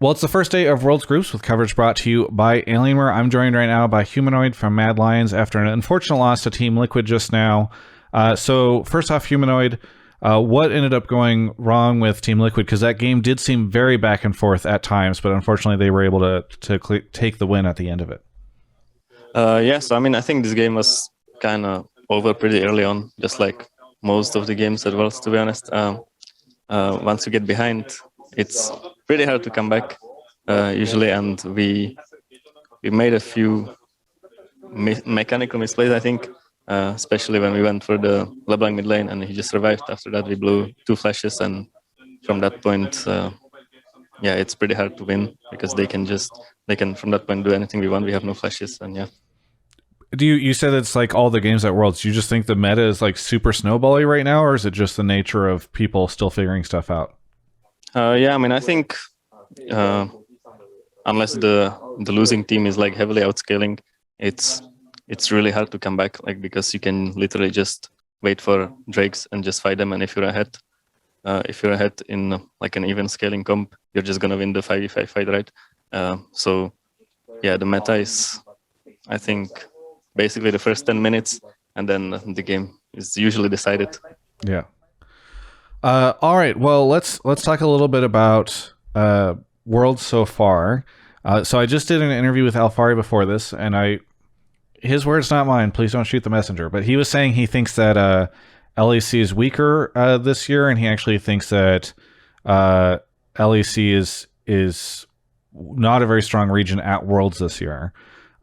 Well, it's the first day of World's Groups with coverage brought to you by Alienware. I'm joined right now by Humanoid from Mad Lions after an unfortunate loss to Team Liquid just now. So first off, Humanoid, what ended up going wrong with Team Liquid? Because that game did seem very back and forth at times, but unfortunately they were able to take the win at the end of it. Yes, I mean, I think this game was kind of over pretty early on, just like most of the games at Worlds, to be honest. Once you get behind, it's pretty hard to come back usually, and we made a few mechanical misplays, I think, especially when we went for the LeBlanc mid lane and he just survived. After that, we blew 2 flashes, and from that point, yeah, it's pretty hard to win because they can from that point do anything we want. We have no flashes, and yeah. You said it's like all the games at Worlds. Do you just think the meta is like super snowbally right now, or is it just the nature of people still figuring stuff out? Yeah, I mean, I think unless the losing team is like heavily outscaling, it's really hard to come back, like, because you can literally just wait for drakes and just fight them, and if you're ahead in like an even scaling comp, you're just gonna win the 5v5 fight, right? So yeah, the meta is, I think, basically the first 10 minutes, and then the game is usually decided. Yeah. All right. Well, let's talk a little bit about Worlds so far. So I just did an interview with Alfari before this, and his words, not mine. Please don't shoot the messenger. But he was saying he thinks that LEC is weaker this year, and he actually thinks that LEC is not a very strong region at Worlds this year.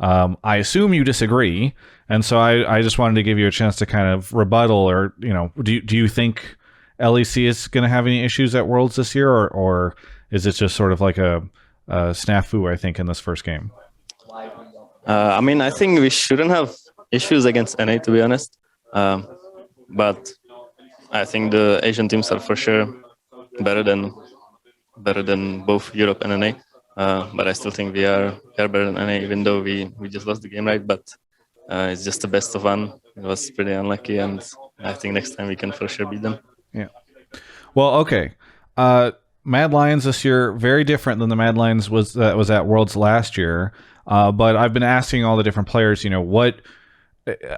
I assume you disagree, and so I just wanted to give you a chance to kind of rebuttal, or do you think LEC is going to have any issues at Worlds this year, or is it just sort of like a snafu, I think, in this first game? I mean, I think we shouldn't have issues against NA, to be honest. But I think the Asian teams are for sure better than both Europe and NA. But I still think we are better than NA, even though we just lost the game, right? But it's just the best of one. It was pretty unlucky, and I think next time we can for sure beat them. Yeah. Well, okay. Mad Lions this year, very different than the Mad Lions was at Worlds last year. But I've been asking all the different players, what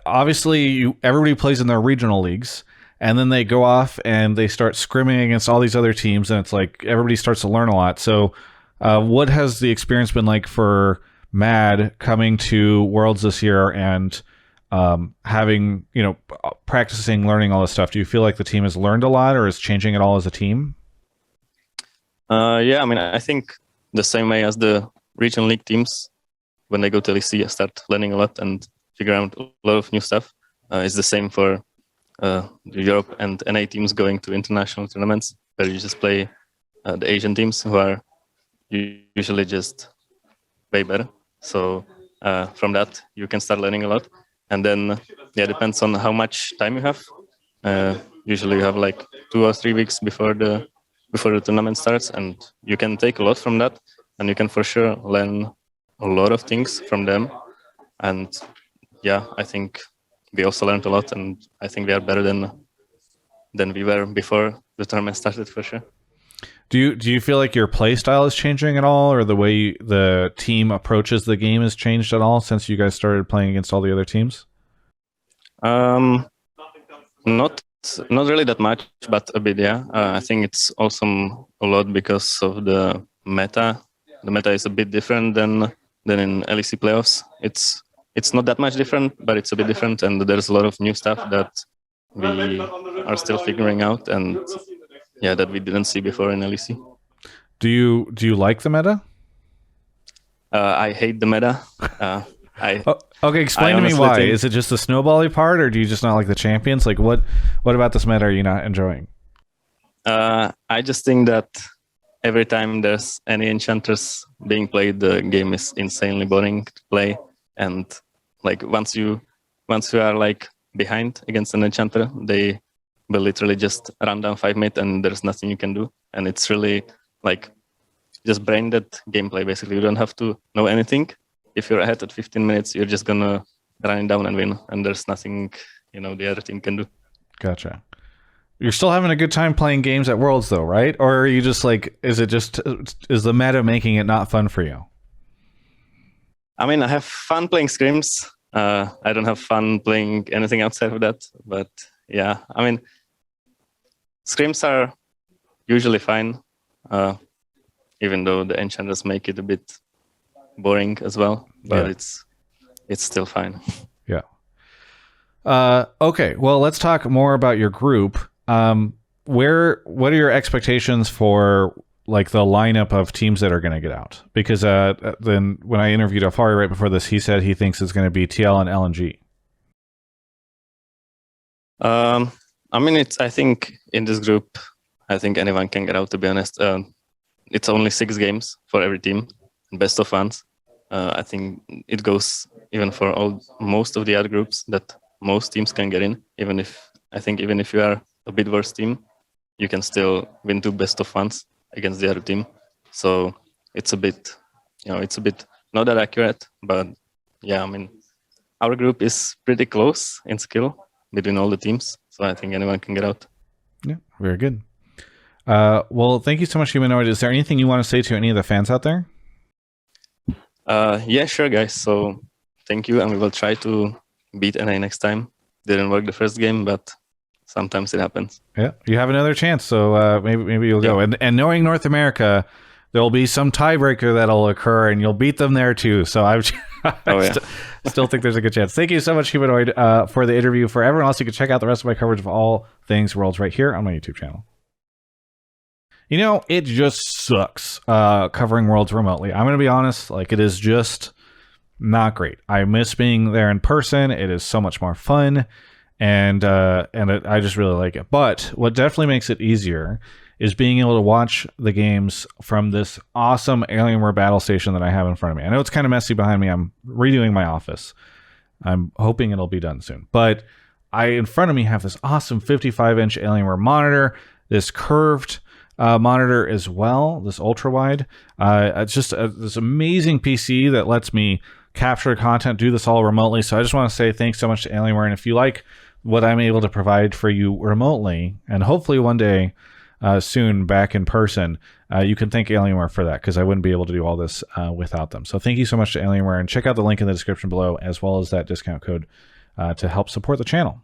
obviously everybody plays in their regional leagues, and then they go off and they start scrimming against all these other teams, and it's like everybody starts to learn a lot. So what has the experience been like for Mad coming to Worlds this year and having, practicing, learning all this stuff? Do you feel like the team has learned a lot, or is changing at all as a team? Yeah, I mean, I think the same way as the regional league teams, when they go to LEC, start learning a lot and figure out a lot of new stuff. It's the same for the Europe and NA teams going to international tournaments, where you just play the Asian teams, who are usually just way better. So from that, you can start learning a lot. And then, yeah, it depends on how much time you have. Usually you have like 2 or 3 weeks before the tournament starts, and you can take a lot from that, and you can for sure learn a lot of things from them. And yeah, I think we also learned a lot, and I think we are better than we were before the tournament started, for sure. Do you feel like your play style is changing at all, or the way the team approaches the game has changed at all since you guys started playing against all the other teams? Not really that much, but a bit, yeah. I think it's also a lot because of the meta. The meta is a bit different than in LEC playoffs. It's not that much different, but it's a bit different, and there's a lot of new stuff that we are still figuring out, and yeah, that we didn't see before in LEC. Do you like the meta? I hate the meta. Okay, explain to me why. Is it just the snowbally part, or do you just not like the champions? Like, what about this meta are you not enjoying? I just think that every time there's any enchanters being played, the game is insanely boring to play. And like once you are like behind against an enchanter, they will literally just run down 5 mid, and there's nothing you can do. And it's really like just brain dead gameplay. Basically, you don't have to know anything. If you're ahead at 15 minutes, you're just gonna run it down and win, and there's nothing the other team can do. Gotcha. You're still having a good time playing games at Worlds, though, right? Or are you just like, is the meta making it not fun for you? I mean, I have fun playing scrims. I don't have fun playing anything outside of that. But yeah, I mean, scrims are usually fine, even though the enchanters make it a bit boring as well. But Yeah. it's still fine. Yeah. Okay. Well, let's talk more about your group. What are your expectations for like the lineup of teams that are going to get out? Because then when I interviewed Afari right before this, he said he thinks it's going to be TL and LNG. I mean, I think in this group, I think anyone can get out. To be honest, it's only 6 games for every team, best of ones. I think it goes even for most of the other groups that most teams can get in. Even if you are a bit worse team, you can still win 2 best of ones against the other team. So it's a bit not that accurate, but yeah, I mean, our group is pretty close in skill between all the teams. So I think anyone can get out. Yeah, very good. Well, thank you so much, Humanoid. Is there anything you want to say to any of the fans out there? Yeah, sure, guys. So thank you, and we will try to beat NA next time. Didn't work the first game, but sometimes it happens. Yeah, you have another chance, so maybe you'll go. And knowing North America, there will be some tiebreaker that'll occur, and you'll beat them there too. So I still think there's a good chance. Thank you so much, Humanoid, for the interview. For everyone else, you can check out the rest of my coverage of all things Worlds right here on my YouTube channel. You know, it just sucks covering Worlds remotely. I'm going to be honest, like it is just not great. I miss being there in person. It is so much more fun, and I just really like it. But what definitely makes it easier is being able to watch the games from this awesome Alienware battle station that I have in front of me. I know it's kind of messy behind me. I'm redoing my office. I'm hoping it'll be done soon. But in front of me have this awesome 55-inch Alienware monitor, this curved monitor as well, this ultra wide. It's just this amazing PC that lets me capture content, do this all remotely. So I just want to say thanks so much to Alienware. And if you like what I'm able to provide for you remotely, and hopefully one day soon back in person, you can thank Alienware for that, because I wouldn't be able to do all this without them. So thank you so much to Alienware, and check out the link in the description below, as well as that discount code to help support the channel.